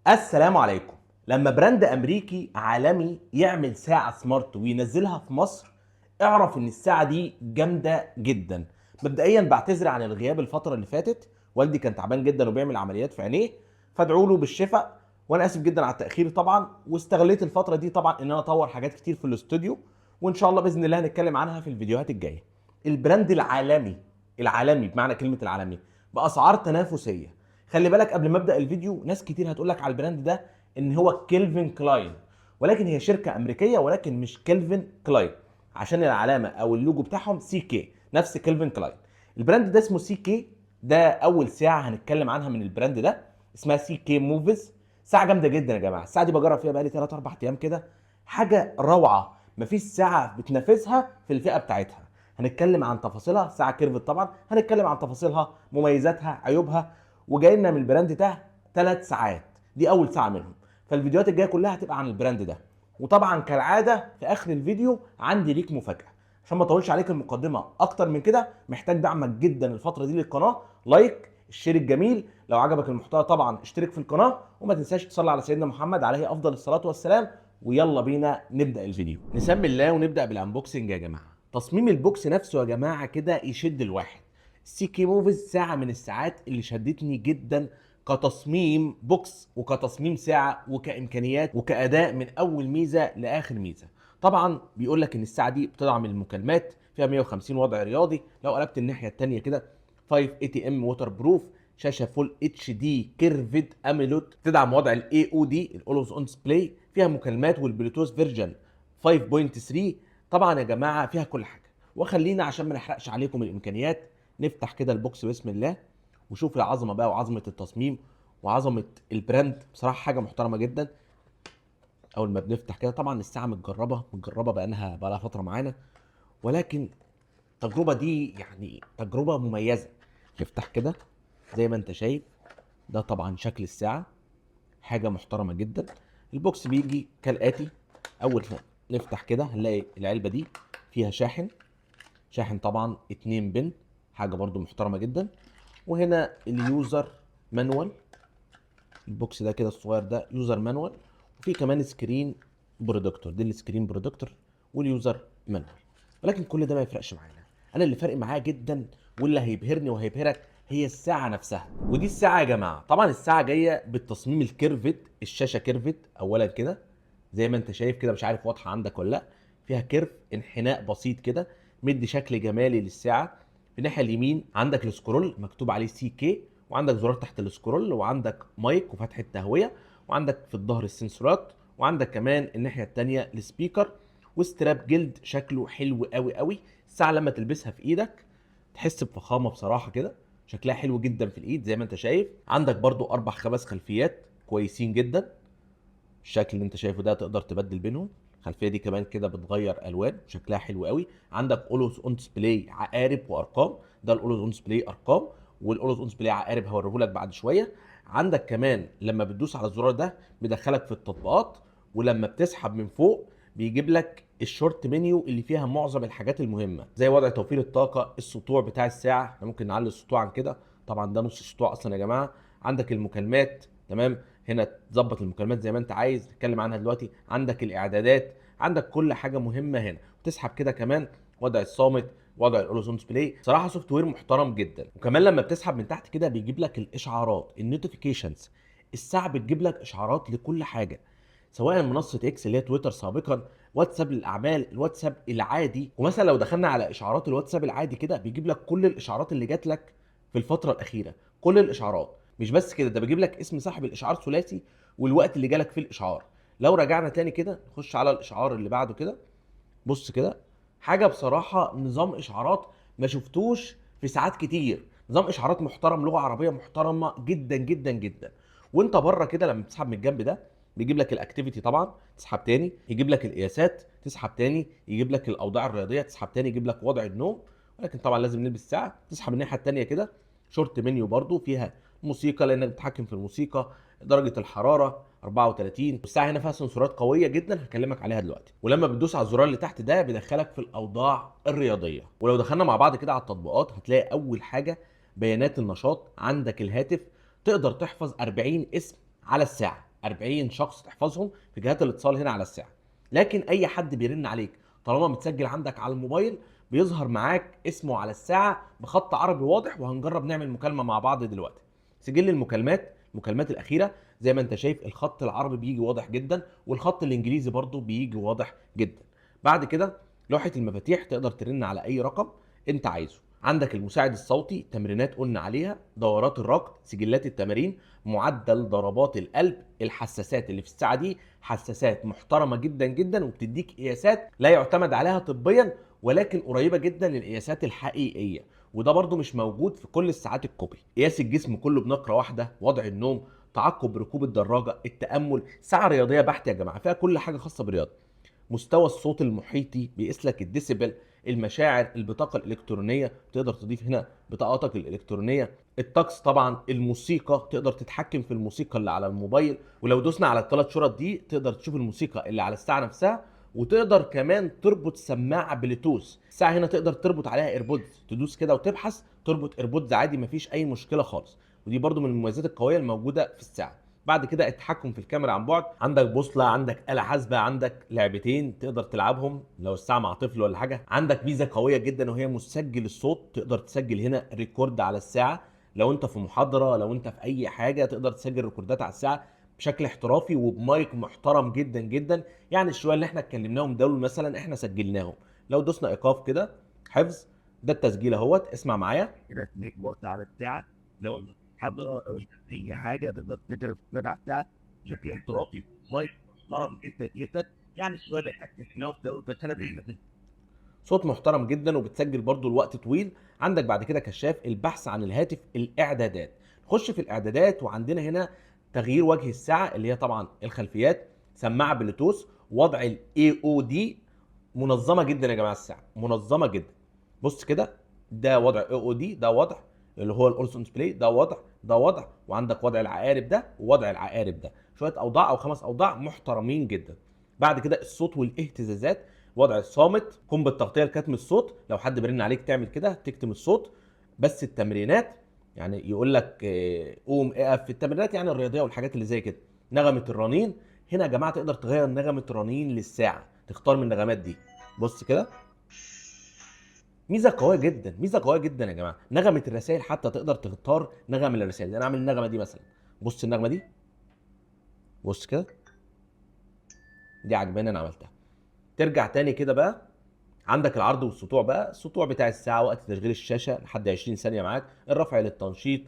السلام عليكم. لما براند امريكي عالمي يعمل ساعة سمارت وينزلها في مصر، اعرف ان الساعة دي جامدة جدا. مبدئيا بعتذر عن الغياب الفترة اللي فاتت، والدي كان تعبان جدا وبيعمل عمليات في عينيه، فادعوا له بالشفاء. وانا اسف جدا على التأخير طبعا، واستغليت الفترة دي طبعا ان انا اطور حاجات كتير في الاستوديو، وان شاء الله باذن الله هنتكلم عنها في الفيديوهات الجاية. البراند العالمي بمعنى كلمة العالمي، بأسعار تنافسية. خلي بالك قبل ما ابدا الفيديو، ناس كتير هتقول لك على البراند ده ان هو كيلفين كلاين، ولكن هي شركه امريكيه ولكن مش كيلفين كلاين، عشان العلامه او اللوجو بتاعهم سي كي، نفس كيلفين كلاين. البراند ده اسمه سي كي. ده اول ساعه هنتكلم عنها من البراند ده، اسمها سي كي موفيز. ساعه جامده جدا يا جماعه. الساعه دي بجرب فيها بقالي 3 4 ايام كده، حاجه روعه. مفيش ساعه بتنافسها في الفئه بتاعتها. هنتكلم عن تفاصيلها، ساعه كيرفت طبعا، هنتكلم عن تفاصيلها، مميزاتها، عيوبها. وجاي لنا من البراند ده 3 ساعات، دي اول ساعه منهم. فالفيديوهات الجايه كلها هتبقى عن البراند ده. وطبعا كالعاده في اخر الفيديو عندي ليك مفاجاه. عشان ما اطولش عليك المقدمه اكتر من كده، محتاج دعمك جدا الفتره دي للقناه. لايك، الشير الجميل. لو عجبك المحتوى طبعا اشترك في القناه، وما تنساش تصلي على سيدنا محمد عليه افضل الصلاه والسلام. ويلا بينا نبدا الفيديو. نسمي الله ونبدا بالانبوكسنج يا جماعه. تصميم البوكس نفسه يا جماعه كده يشد الواحد. السي كي موفيز ساعه من الساعات اللي شدتني جدا، كتصميم بوكس وكتصميم ساعه وكامكانيات وكاداء، من اول ميزه لاخر ميزه. طبعا بيقول لك ان الساعه دي بتدعم المكالمات، فيها 150 وضع رياضي. لو قلبت الناحيه الثانيه كده 580 ام ووتر بروف، شاشه فول اتش دي كيرفد اميلود، تدعم وضع الاي او دي الاولوز اون ديسبلاي، فيها مكالمات والبلوتوث فيرجن 5.3. طبعا يا جماعه فيها كل حاجه. وخلينا عشان ما نحرقش عليكم الامكانيات، نفتح كده البوكس بسم الله، وشوف العظمه بقى وعظمه التصميم وعظمه البراند. بصراحه حاجه محترمه جدا. اول ما بنفتح كده، طبعا الساعه متجربه بقى لها فتره معانا، ولكن التجربه دي يعني تجربه مميزه. نفتح كده زي ما انت شايف، ده طبعا شكل الساعه، حاجه محترمه جدا. البوكس بيجي كالاتي. اول ما نفتح كده هنلاقي العلبه دي فيها شاحن طبعا 2 بن، حاجه برضو محترمه جدا. وهنا اليوزر مانوال. البوكس ده كده الصغير ده يوزر مانوال، وفي كمان سكرين برودكتور. دي السكرين برودكتور واليوزر مانوال. ولكن كل ده ما يفرقش معانا. انا اللي فارق معايا جدا واللي هيبهرني وهيبهرك هي الساعه نفسها. ودي الساعه يا جماعه. طبعا الساعه جايه بالتصميم الكيرفت، الشاشه كيرفت اولا كده زي ما انت شايف كده، مش عارف واضحه عندك ولا لا. فيها كيرف، انحناء بسيط كده، مدي شكل جمالي للساعه. في الناحيه اليمين عندك السكرول مكتوب عليه سي كي، وعندك زرار تحت السكرول، وعندك مايك وفتحه تهويه، وعندك في الظهر السنسورات، وعندك كمان الناحيه الثانيه السبيكر، وستراب جلد شكله حلو قوي قوي. الساعه لما تلبسها في ايدك تحس بفخامه بصراحه كده، شكلها حلو جدا في الايد زي ما انت شايف. عندك برضو 4 5 خلفيات كويسين جدا. الشكل اللي انت شايفه ده تقدر تبدل بينهم. الخلفيه دي كمان كده بتغير الوان، شكلها حلو قوي. عندك اولوز اون ديسبلاي عقارب وارقام، ده الاولوز اون ديسبلاي ارقام، والاولوز اون ديسبلاي عقارب هوريه لك بعد شويه. عندك كمان لما بتدوس على الزرار ده بيدخلك في التطبيقات، ولما بتسحب من فوق بيجيب لك الشورت منيو اللي فيها معظم الحاجات المهمه، زي وضع توفير الطاقه، السطوع بتاع الساعه، احنا ممكن نعلي السطوع عن كده، طبعا ده نص السطوع اصلا يا جماعه. عندك المكالمات، تمام، هنا تظبط المكالمات زي ما انت عايز، نتكلم عنها دلوقتي. عندك الاعدادات، عندك كل حاجه مهمه هنا. وتسحب كده كمان وضع الصامت، وضع الاولوزون ديسبلاي. صراحه سوفت وير محترم جدا. وكمان لما بتسحب من تحت كده بيجيب لك الاشعارات، النوتيفيكيشنز. الساعه بتجيب لك اشعارات لكل حاجه، سواء منصه اكس اللي هي تويتر سابقا، واتساب للاعمال، الواتساب العادي. ومثلا لو دخلنا على اشعارات الواتساب العادي كده بيجيب لك كل الاشعارات اللي جات لك في الفتره الاخيره، كل الاشعارات. مش بس كده، ده بيجيب لك اسم صاحب الاشعار ثلاثي والوقت اللي جالك فيه الاشعار. لو رجعنا تاني كده نخش على الاشعار اللي بعده كده، بص كده، حاجه بصراحه نظام اشعارات ما شفتوش في ساعات كتير. نظام اشعارات محترم، لغه عربيه محترمه جدا جدا جدا. وانت بره كده لما بتسحب من الجنب ده بيجيب لك الاكتيفيتي، طبعا تسحب تاني يجيب لك القياسات، تسحب تاني يجيب لك الاوضاع الرياضيه، تسحب تاني يجيب لك وضع النوم. ولكن طبعا لازم نلبس ساعه. تسحب الناحيه التانيه كده، شورت منيو برضو فيها موسيقى لانك بتتحكم في الموسيقى، درجه الحراره 34. والساعه هنا فيها سنسورات قويه جدا هكلمك عليها دلوقتي. ولما بتدوس على الزرار اللي تحت ده بيدخلك في الاوضاع الرياضيه. ولو دخلنا مع بعض كده على التطبيقات هتلاقي اول حاجه بيانات النشاط. عندك الهاتف، تقدر تحفظ 40 اسم على الساعه. 40 شخص تحفظهم في جهات الاتصال هنا على الساعه. لكن اي حد بيرن عليك طالما متسجل عندك على الموبايل بيظهر معاك اسمه على الساعه بخط عربي واضح، وهنجرب نعمل مكالمه مع بعض دلوقتي. سجل المكالمات الاخيره زي ما انت شايف الخط العربي بيجي واضح جدا، والخط الانجليزي برضو بيجي واضح جدا. بعد كده لوحه المفاتيح تقدر ترن على اي رقم انت عايزه. عندك المساعد الصوتي، تمرينات قلنا عليها، دورات الركض، سجلات التمارين، معدل ضربات القلب. الحساسات اللي في الساعه دي حساسات محترمه جدا جدا، وبتديك قياسات لا يعتمد عليها طبيا ولكن قريبه جدا للقياسات الحقيقيه، وده برضو مش موجود في كل الساعات الكوبي. قياس الجسم كله بنقره واحده، وضع النوم، تعقب ركوب الدراجه، التامل. ساعه رياضيه بحت يا جماعه، فيها كل حاجه خاصه بالرياضه. مستوى الصوت المحيطي بيقيس لك الديسيبل. المشاعر، البطاقه الالكترونيه تقدر تضيف هنا بطاقاتك الالكترونيه. الطقس طبعا، الموسيقى تقدر تتحكم في الموسيقى اللي على الموبايل، ولو دوسنا على الثلاث شرط دي تقدر تشوف الموسيقى اللي على الساعه نفسها. وتقدر كمان تربط سماعه بلوتوث. الساعه هنا تقدر تربط عليها ايربودز، تدوس كده وتبحث تربط ايربودز عادي مفيش اي مشكله خالص، ودي برضو من المميزات القويه الموجوده في الساعه. بعد كده التحكم في الكاميرا عن بعد، عندك بوصله، عندك آلة حاسبه، عندك لعبتين تقدر تلعبهم لو الساعه مع طفل ولا حاجه. عندك ميزه قويه جدا وهي مسجل الصوت، تقدر تسجل هنا ريكورد على الساعه. لو انت في محاضره، لو انت في اي حاجه، تقدر تسجل ريكوردات على الساعه بشكل احترافي وبمايك محترم جدا جدا. يعني الشويه اللي احنا اتكلمناهم دول مثلا احنا سجلناهم. لو دوسنا ايقاف كده حفظ، ده التسجيل اهوت، اسمع معايا. كده تديك وقت على الساعة. لو حضرة أو أي حاجة تقدر تقدر على الساعة بشكل احترافي لايف محترم جدا جدا. يعني السؤال اللي حكيت فيه ده بس أنا صوت محترم جدا وبتسجل برضو الوقت طويل. عندك بعد كده كشاف البحث عن الهاتف، الاعدادات. نخش في الاعدادات وعندنا هنا تغيير وجه الساعه اللي هي طبعا الخلفيات، سماعه بلوتوث، وضع الاي او دي. منظمه جدا يا جماعه الساعه، منظمه جدا. بص كده، ده وضع اي او دي، ده وضع اللي هو الاورسون ديسبلاي، ده وضع، ده وضع، وعندك وضع العقارب ده ووضع العقارب ده. شويه اوضاع او 5 اوضاع محترمين جدا. بعد كده الصوت والاهتزازات، وضع الصامت، قم بالتغطيه لكتم الصوت، لو حد بيرن عليك تعمل كده تكتم الصوت. بس التمرينات يعني يقول لك قوم اقف في التمرينات يعني الرياضيه والحاجات اللي زي كده. نغمه الرنين، هنا يا جماعه تقدر تغير نغمه الرنين للساعه، تختار من النغمات دي. بص كده، ميزه قويه جدا، ميزه قويه جدا يا جماعه. نغمه الرسائل حتى تقدر تختار نغمه الرسائل. انا اعمل النغمه دي مثلا، بص النغمه دي، بص كده، دي عجباني انا عملتها. ترجع تاني كده بقى، عندك العرض والسطوع بقى. السطوع بتاع الساعه، وقت تشغيل الشاشه لحد 20 ثانيه معاك، الرفع للتنشيط،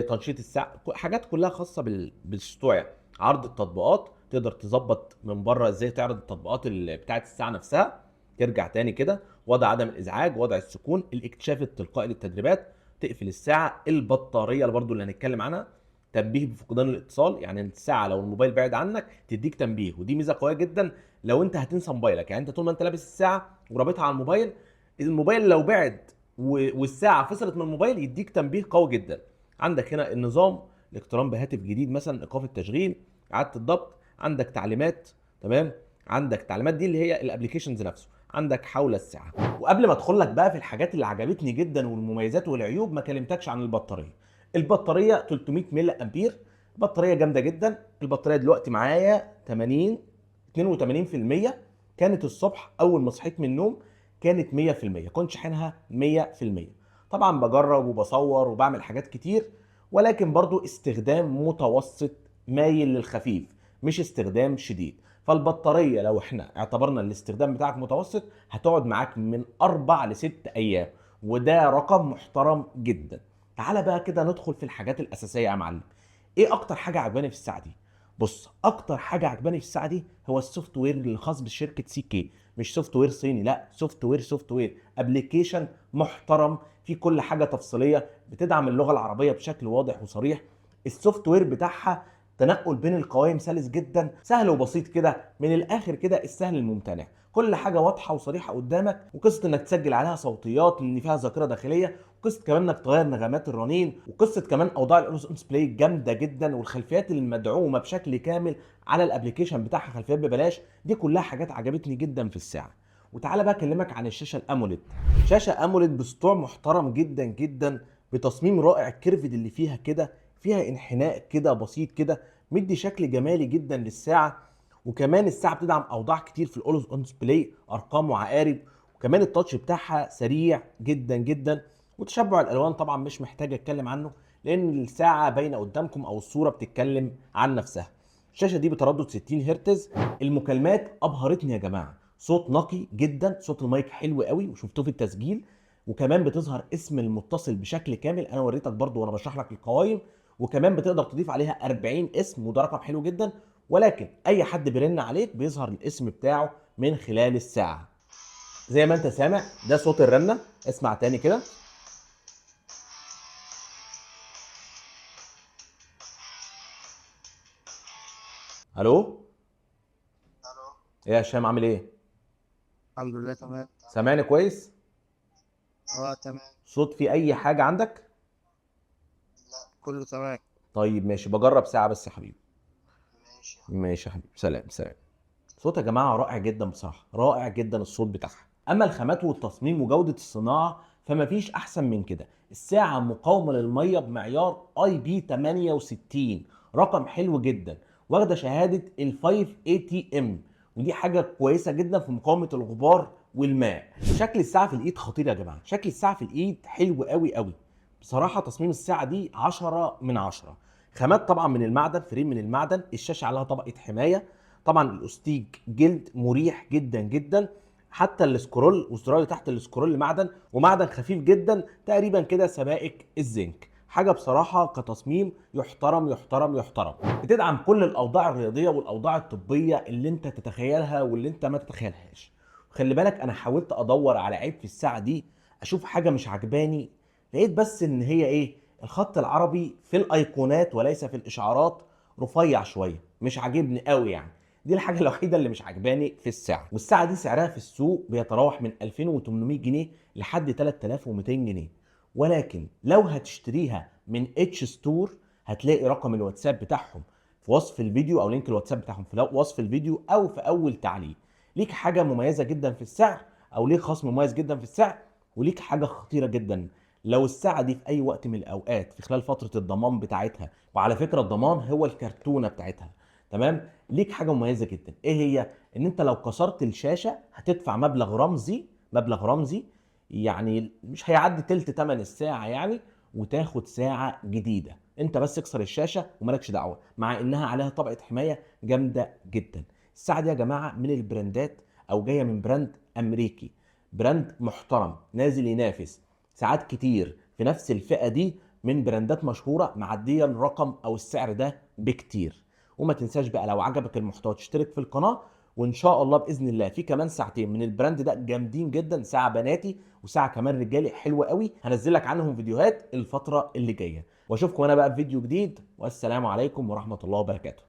تنشيط الساعه، حاجات كلها خاصه بالسطوع يعني. عرض التطبيقات، تقدر تظبط من بره ازاي تعرض التطبيقات بتاعه الساعه نفسها. ترجع تاني كده، وضع عدم الازعاج، وضع السكون، الاكتشاف التلقائي للتدريبات، تقفل الساعه. البطاريه اللي برضو اللي هنتكلم عنها، تنبيه بفقدان الاتصال، يعني الساعه لو الموبايل بعد عنك تديك تنبيه، ودي ميزه قويه جدا لو انت هتنسى موبايلك. يعني انت طول ما انت لابس الساعه ورابطها على الموبايل، الموبايل لو بعد والساعه فصلت من الموبايل يديك تنبيه قوي جدا. عندك هنا النظام، الاقتران بهاتف جديد مثلا، ايقاف التشغيل، اعاده الضبط. عندك تعليمات، تمام، عندك تعليمات دي اللي هي الابلكيشنز نفسه. عندك حول الساعه. وقبل ما ادخل لك بقى في الحاجات اللي عجبتني جدا والمميزات والعيوب، ما كلمتكش عن البطاريه. البطاريه 300 ملي امبير، بطاريه جامده جدا. البطاريه دلوقتي معايا 82%. كانت الصبح اول ما صحيت من النوم كانت 100%، كنت شاحنها 100%. طبعا بجرب وبصور وبعمل حاجات كتير، ولكن برضو استخدام متوسط مايل للخفيف، مش استخدام شديد. فالبطارية لو احنا اعتبرنا الاستخدام بتاعك متوسط هتقعد معاك من 4 ل6 ايام، وده رقم محترم جدا. تعالى بقى كده ندخل في الحاجات الاساسية يا معلم. ايه اكتر حاجة عجباني في الساعة دي؟ بص، اكتر حاجه عجباني في الساعه دي هو السوفت وير الخاص بشركه سي كي. مش سوفت وير صيني، لا، سوفت وير ابلكيشن محترم فيه كل حاجه تفصيليه، بتدعم اللغه العربيه بشكل واضح وصريح. السوفت وير بتاعها تنقل بين القوائم سلس جدا، سهل وبسيط كده، من الاخر كده السهل الممتنع. كل حاجه واضحه وصريحه قدامك، وقصه انك تسجل عليها صوتيات لان فيها ذاكره داخليه، وقصه كمان انك تغير نغمات الرنين، وقصه كمان اوضاع الاورسون ديسبلاي جامده جدا، والخلفيات المدعومه بشكل كامل على الابلكيشن بتاعها، خلفيات ببلاش. دي كلها حاجات عجبتني جدا في الساعه. وتعالى بقى اكلمك عن الشاشه الاموليد. شاشه اموليد بسطوع محترم جدا جدا، بتصميم رائع. الكيرفد اللي فيها كده، فيها انحناء كده بسيط كده، مدي شكل جمالي جدا للساعه. وكمان الساعه بتدعم اوضاع كتير في الاولوز اون ديسبلاي، ارقام وعقارب. وكمان التاتش بتاعها سريع جدا جدا. وتشبع الالوان طبعا مش محتاج اتكلم عنه، لان الساعه باينه قدامكم او الصوره بتتكلم عن نفسها. الشاشه دي بتردد 60 هرتز. المكالمات ابهرتني يا جماعه، صوت نقي جدا، صوت المايك حلو قوي وشفتوه في التسجيل. وكمان بتظهر اسم المتصل بشكل كامل، انا وريتك برضو وانا بشرح لك القوائم. وكمان بتقدر تضيف عليها 40 اسم، وده رقم حلو جدا. ولكن اي حد بيرن عليك بيظهر الاسم بتاعه من خلال الساعه. زي ما انت سامع ده صوت الرنه، اسمع تاني كده. الو. الو. ايه يا هشام عامل ايه؟ الحمد لله تمام. سامعني كويس؟ تمام. صوت في اي حاجه عندك؟ لا كله تمام. طيب ماشي، بجرب ساعه بس يا حبيبي. ماشي. ماشي يا حبيبي، سلام سلام. صوت يا جماعه رائع جدا بصراحه، رائع جدا الصوت بتاعها. اما الخامات والتصميم وجوده الصناعه فمفيش احسن من كده. الساعه مقاومه للميه بمعيار IP68، رقم حلو جدا. واخده شهاده ال 5 ATM، ودي حاجه كويسه جدا في مقاومه الغبار والماء. شكل الساعه في الايد خطير يا جماعه، شكل الساعه في الايد حلو قوي قوي. بصراحه تصميم الساعه دي 10 من 10. خامات طبعا من المعدن، فريم من المعدن، الشاشه عليها طبقه حمايه. طبعا الاستيج جلد مريح جدا جدا. حتى السكرول والزرار اللي تحت السكرول معدن، ومعدن خفيف جدا تقريبا كده سبائك الزنك. حاجه بصراحه كتصميم يحترم يحترم يحترم. بتدعم كل الاوضاع الرياضيه والاوضاع الطبيه اللي انت تتخيلها واللي انت ما تتخيلهاش. خلي بالك انا حاولت ادور على عيب في الساعه دي، اشوف حاجه مش عجباني. لقيت بس ان هي ايه، الخط العربي في الايقونات وليس في الاشعارات رفيع شويه، مش عاجبني قوي يعني. دي الحاجه الوحيده اللي مش عجباني في الساعه. والساعه دي سعرها في السوق بيتراوح من 2800 جنيه لحد 3200 جنيه. ولكن لو هتشتريها من اتش ستور هتلاقي رقم الواتساب بتاعهم في وصف الفيديو، او لينك الواتساب بتاعهم في وصف الفيديو او في اول تعليق. ليك حاجه مميزه جدا في السعر، او ليك خصم مميز جدا في السعر. وليك حاجه خطيره جدا، لو الساعه دي في اي وقت من الاوقات في خلال فتره الضمان بتاعتها، وعلى فكره الضمان هو الكرتونه بتاعتها، تمام، ليك حاجه مميزه جدا. ايه هي؟ ان انت لو كسرت الشاشه هتدفع مبلغ رمزي، مبلغ رمزي يعني مش هيعدي تلت تمن الساعه يعني، وتاخد ساعه جديده. انت بس اكسر الشاشه ومالكش دعوه، مع انها عليها طبقه حمايه جامده جدا. الساعه دي يا جماعه من البراندات، او جايه من براند امريكي، براند محترم نازل ينافس ساعات كتير في نفس الفئه دي من براندات مشهوره معديه الرقم او السعر ده بكتير. وما تنساش بقى لو عجبك المحتوى تشترك في القناه. وان شاء الله باذن الله في كمان ساعتين من البراند ده جامدين جدا، ساعه بناتي وساعه كمان رجالي حلوه قوي، هنزل لك عنهم فيديوهات الفتره اللي جايه. واشوفكم انا بقى في فيديو جديد، والسلام عليكم ورحمه الله وبركاته.